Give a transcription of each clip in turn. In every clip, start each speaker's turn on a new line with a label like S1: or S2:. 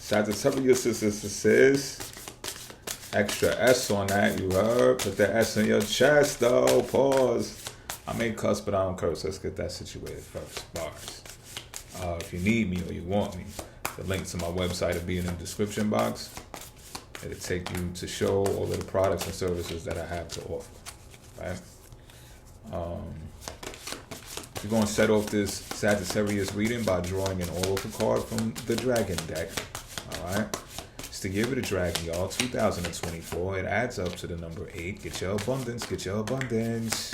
S1: Sagittarius is extra S on that, you heard? Put the S in your chest, though. Pause. I may cuss, but I don't curse. Let's get that situated first. Bars. If you need me or you want me, the link to my website will be in the description box. It'll take you to show all of the products and services that I have to offer. Right? We're going to set off this Sagittarius reading by drawing an oracle card from the Dragon deck. Alright? It's the year of the Dragon, y'all. 2024. It adds up to the number 8. Get your abundance. Get your abundance.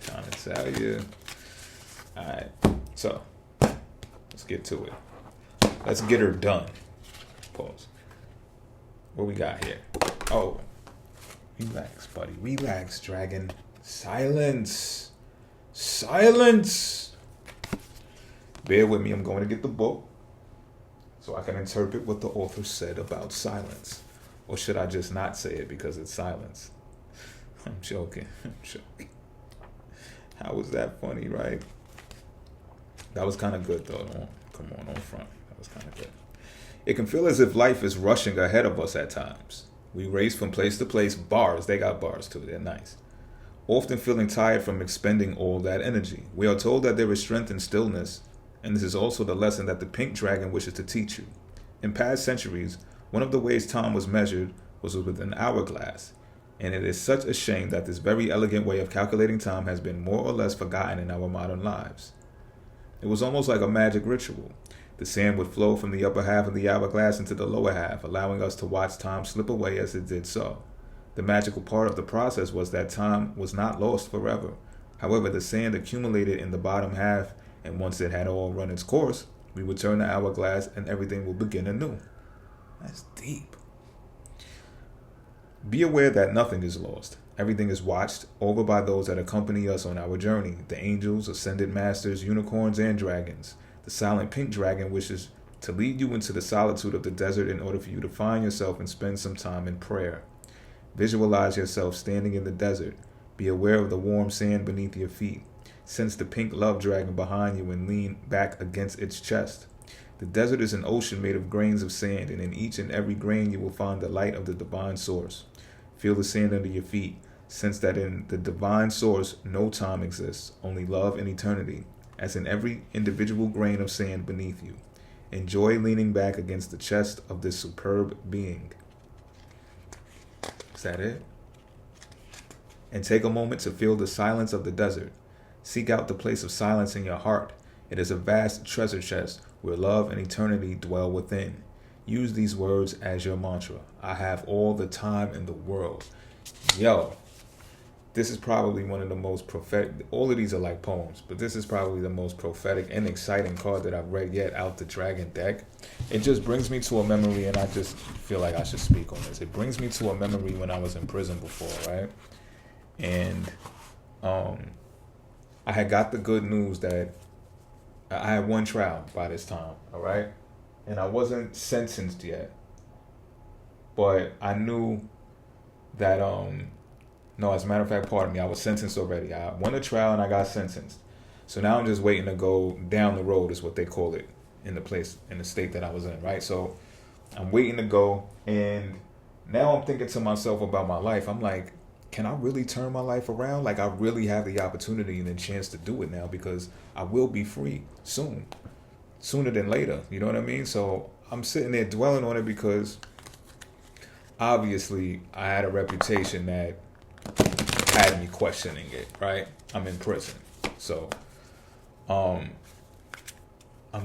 S1: Trying to tell you. Alright. So, let's get to it. Let's get her done. Pause. What we got here? Oh. Relax, buddy. Relax, Dragon. Silence. Silence. Bear with me. I'm going to get the book so I can interpret what the author said about silence. Or should I just not say it because it's silence? I'm joking. I'm joking. How was that funny, right? That was kind of good, though. Come on front. That was kind of good. It can feel as if life is rushing ahead of us at times. We race from place to place. Bars. They got bars, too. They're nice. Often feeling tired from expending all that energy. We are told that there is strength in stillness, and this is also the lesson that the pink dragon wishes to teach you. In past centuries, one of the ways time was measured was with an hourglass, and it is such a shame that this very elegant way of calculating time has been more or less forgotten in our modern lives. It was almost like a magic ritual. The sand would flow from the upper half of the hourglass into the lower half, allowing us to watch time slip away as it did so. The magical part of the process was that time was not lost forever. However, the sand accumulated in the bottom half, and once it had all run its course, we would turn the hourglass and everything will begin anew. That's deep. Be aware that nothing is lost. Everything is watched over by those that accompany us on our journey. The angels, ascended masters, unicorns, and dragons. The silent pink dragon wishes to lead you into the solitude of the desert in order for you to find yourself and spend some time in prayer. Visualize yourself standing in the desert. Be aware of the warm sand beneath your feet. Sense the pink love dragon behind you and lean back against its chest. The desert is an ocean made of grains of sand, and in each and every grain you will find the light of the divine source. Feel the sand under your feet. Sense that in the divine source no time exists, only love and eternity, as in every individual grain of sand beneath you. Enjoy leaning back against the chest of this superb being. Is that it? And take a moment to feel the silence of the desert. Seek out the place of silence in your heart. It is a vast treasure chest where love and eternity dwell within. Use these words as your mantra. I have all the time in the world. Yo, this is probably one of the most prophetic. All of these are like poems, but this is probably the most prophetic and exciting card that I've read yet out the Dragon deck. It just brings me to a memory, and I just feel like I should speak on this. It brings me to a memory when I was in prison before, right? And I had got the good news that I had one trial by this time, all right? And I wasn't sentenced yet. But I knew that, no, as a matter of fact, pardon me, I was sentenced already. I won a trial and I got sentenced. So now I'm just waiting to go down the road, is what they call it, in the state that I was in, right? So I'm waiting to go, and now I'm thinking to myself about my life. I'm like, can I really turn my life around? Like, I really have the opportunity and the chance to do it now, because I will be free soon, sooner than later. You know what I mean? So I'm sitting there dwelling on it because obviously I had a reputation that had me questioning it, right? I'm in prison. So I'm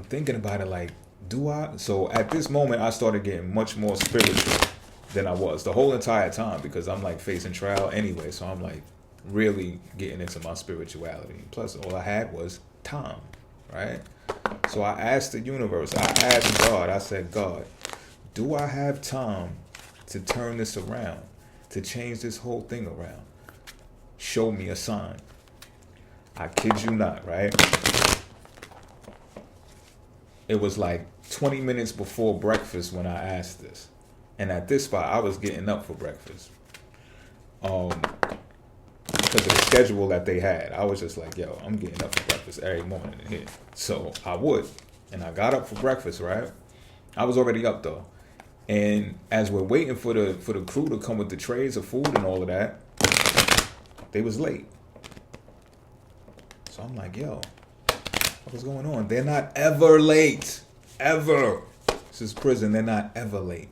S1: thinking about it like, do I? So at this moment, I started getting much more spiritual than I was the whole entire time, because I'm like facing trial anyway. So I'm like really getting into my spirituality. Plus, all I had was time, right? So I asked the universe, I asked God, I said, God, do I have time to turn this around, to change this whole thing around? Show me a sign. I kid you not, right? It was like 20 minutes before breakfast when I asked this. And at this spot, I was getting up for breakfast. Because of the schedule that they had. I was just like, yo, I'm getting up for breakfast every morning in here. So I would. And I got up for breakfast, right? I was already up though. And as we're waiting for the crew to come with the trays of food and all of that, they was late. So I'm like, yo, what's going on? They're not ever late. Ever. This is prison. They're not ever late.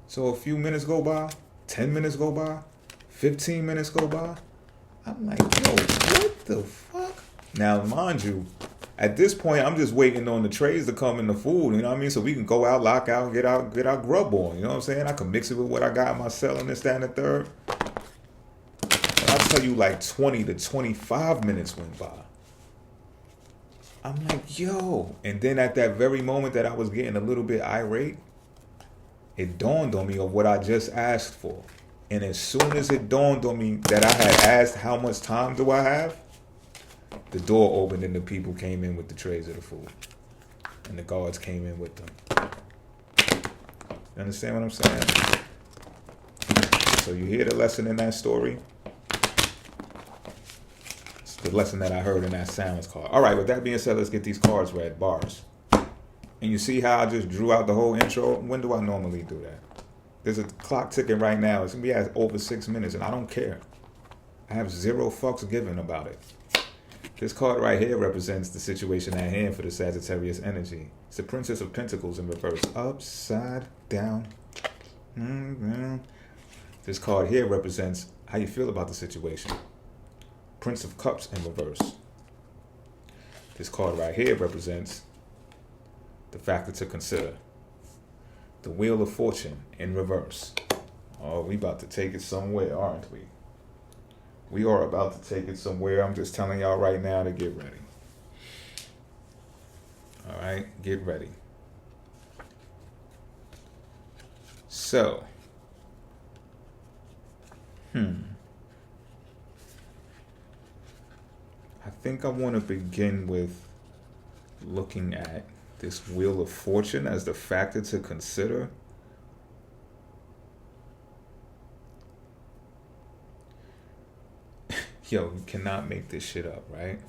S1: So a few minutes go by, 10 minutes go by, 15 minutes go by. I'm like, yo, what the fuck? Now, mind you, at this point, I'm just waiting on the trays to come in the food, you know what I mean? So we can go out, lock out, get our grub on, you know what I'm saying? I can mix it with what I got in my cell and this, that, and the third. And I'll tell you, like 20 to 25 minutes went by. I'm like, yo. And then at that very moment that I was getting a little bit irate, it dawned on me of what I just asked for. And as soon as it dawned on me that I had asked how much time do I have, the door opened and the people came in with the trays of the food. And the guards came in with them. You understand what I'm saying? So you hear the lesson in that story? It's the lesson that I heard in that sounds card. All right, with that being said, let's get these cards read, bars. And you see how I just drew out the whole intro? When do I normally do that? There's a clock ticking right now. It's going to be at over 6 minutes, and I don't care. I have zero fucks given about it. This card right here represents the situation at hand for the Sagittarius energy. It's the Princess of Pentacles in reverse. Upside down. This card here represents how you feel about the situation. Prince of Cups in reverse. This card right here represents the factor to consider. The Wheel of Fortune in reverse. Oh, we about to take it somewhere, aren't we? We are about to take it somewhere. I'm just telling y'all right now to get ready. All right, get ready. So, I think I want to begin with looking at this Wheel of Fortune as the factor to consider. Yo, you cannot make this shit up, right?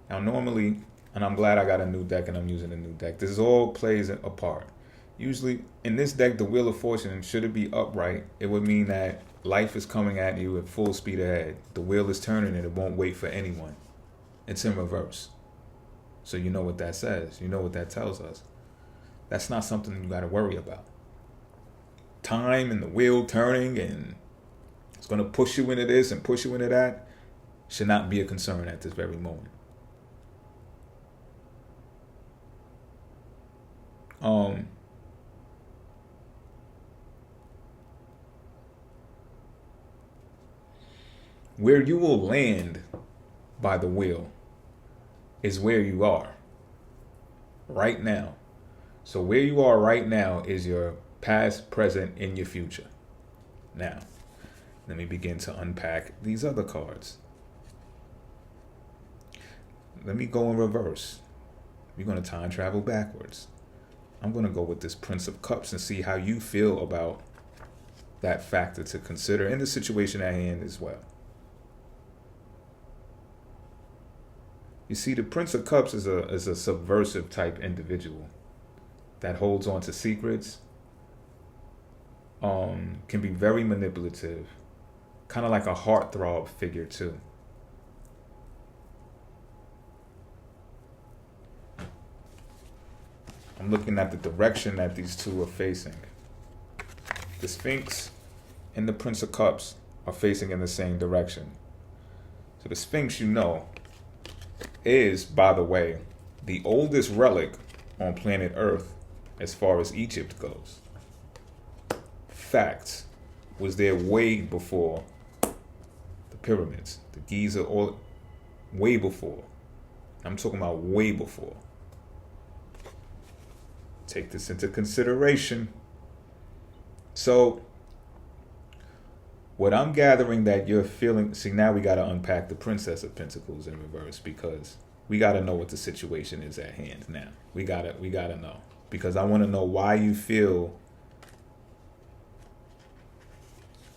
S1: Now, normally, and I'm glad I got a new deck and I'm using a new deck. This all plays a part. Usually, in this deck, the Wheel of Fortune, should it be upright, it would mean that life is coming at you at full speed ahead. The wheel is turning and it won't wait for anyone. It's in reverse. So you know what that says. You know what that tells us. That's not something you got to worry about. Time and the wheel turning and it's going to push you into this and push you into that should not be a concern at this very moment. Where you will land by the wheel is where you are right now. So where you are right now is your past, present, and your future. Now, let me begin to unpack these other cards. Let me go in reverse. We're going to time travel backwards. I'm going to go with this Prince of Cups and see how you feel about that factor to consider in the situation at hand as well. You see, the Prince of Cups is a subversive type individual that holds on to secrets, can be very manipulative, kind of like a heartthrob figure too. I'm looking at the direction that these two are facing. The Sphinx and the Prince of Cups are facing in the same direction. So the Sphinx, you know, is, by the way, the oldest relic on planet Earth as far as Egypt goes. Facts. Was there way before the pyramids, the Giza, all way before. I'm talking about way before. Take this into consideration. So, what I'm gathering that you're feeling, see, now we got to unpack the Princess of Pentacles in reverse because we got to know what the situation is at hand now. We got to know, because I want to know why you feel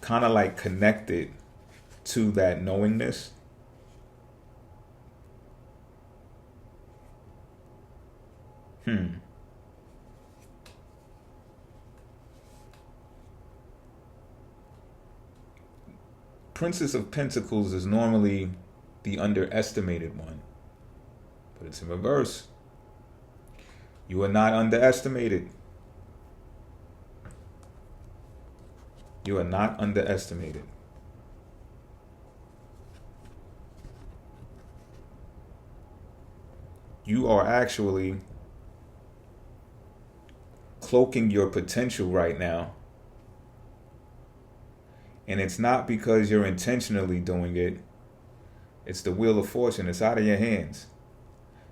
S1: kind of like connected to that knowingness. Hmm. Princess of Pentacles is normally the underestimated one, but it's in reverse. You are not underestimated. You are not underestimated. You are actually cloaking your potential right now. And it's not because you're intentionally doing it. It's the wheel of fortune. It's out of your hands.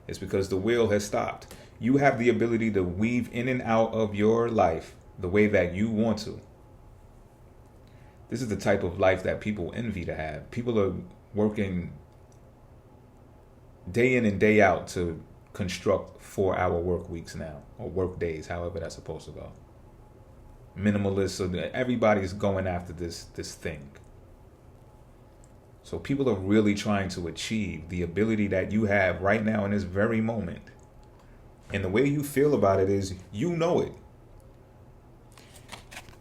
S1: It's because the wheel has stopped. You have the ability to weave in and out of your life the way that you want to. This is the type of life that people envy to have. People are working day in and day out to construct 4-hour work weeks now, or work days, however that's supposed to go. Minimalist, so everybody's going after this thing. So people are really trying to achieve the ability that you have right now in this very moment. And the way you feel about it is, you know it.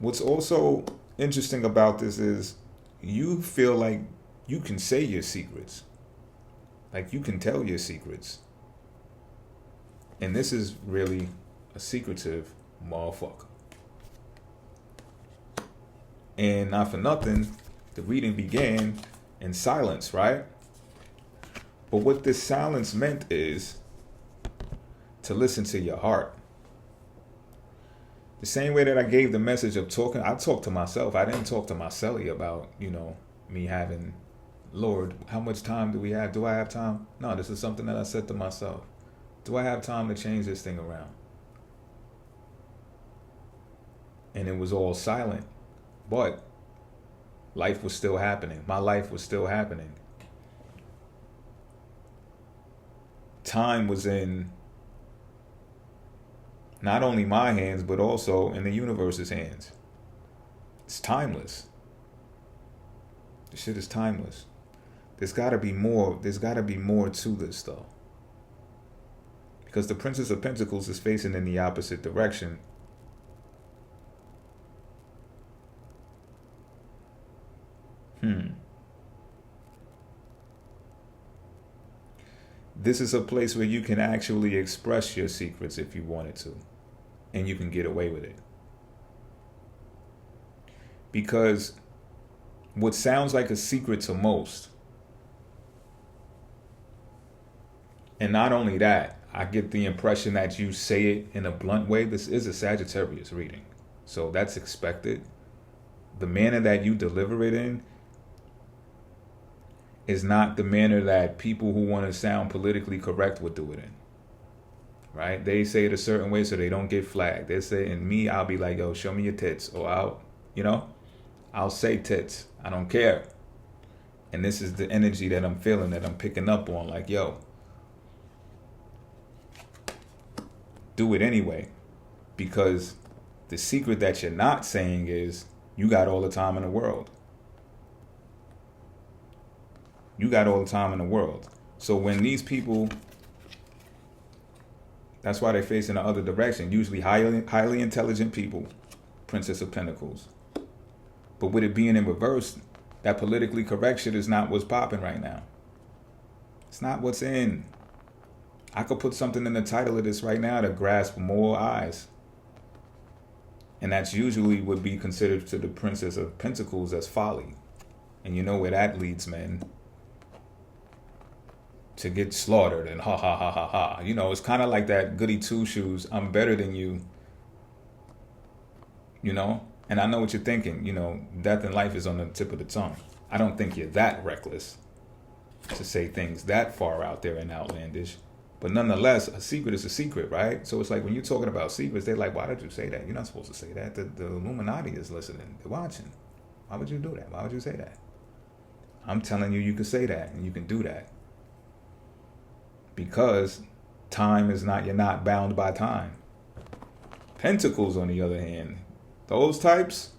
S1: What's also interesting about this is you feel like you can say your secrets. Like you can tell your secrets. And this is really a secretive motherfucker. And not for nothing, the reading began in silence, right? But what this silence meant is to listen to your heart. The same way that I gave the message of talking, I talked to myself. I didn't talk to my celly about, me having, Lord, how much time do we have? Do I have time? No, this is something that I said to myself. Do I have time to change this thing around? And it was all silent. But life was still happening. My life was still happening. Time was in not only my hands, but also in the universe's hands. It's timeless. This shit is timeless. There's gotta be more. There's gotta be more to this, though. Because the Princess of Pentacles is facing in the opposite direction. This is a place where you can actually express your secrets if you wanted to. And you can get away with it. Because what sounds like a secret to most, and not only that, I get the impression that you say it in a blunt way. This is a Sagittarius reading. So that's expected. The manner that you deliver it in is not the manner that people who want to sound politically correct would do it in. Right? They say it a certain way so they don't get flagged. They say, and me, I'll be like, yo, show me your tits. Or I'll say tits. I don't care. And this is the energy that I'm feeling, that I'm picking up on. Like, yo, do it anyway. Because the secret that you're not saying is you got all the time in the world. You got all the time in the world. So when these people, that's why they're facing the other direction. Usually highly intelligent people, Princess of Pentacles. But with it being in reverse, that politically correct shit is not what's popping right now. It's not what's in. I could put something in the title of this right now to grasp more eyes. And that's usually would be considered to the Princess of Pentacles as folly. And you know where that leads men. To get slaughtered and ha ha ha ha ha. It's kind of like that goody two shoes. I'm better than you. And I know what you're thinking. Death and life is on the tip of the tongue. I don't think you're that reckless to say things that far out there and outlandish. But nonetheless, a secret is a secret, right? So it's like when you're talking about secrets, they're like, why did you say that? You're not supposed to say that. The Illuminati is listening. They're watching. Why would you do that? Why would you say that? I'm telling you can say that and you can do that. Because time is not, you're not bound by time. Pentacles, on the other hand, those types,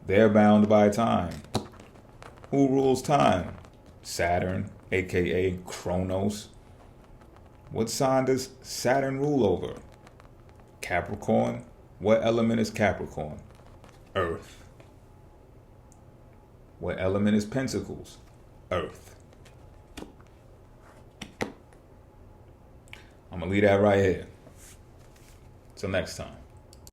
S1: they're bound by time. Who rules time? Saturn, aka Chronos. What sign does Saturn rule over? Capricorn. What element is Capricorn? Earth. What element is Pentacles? Earth. I'm going to leave that right here. Till next time.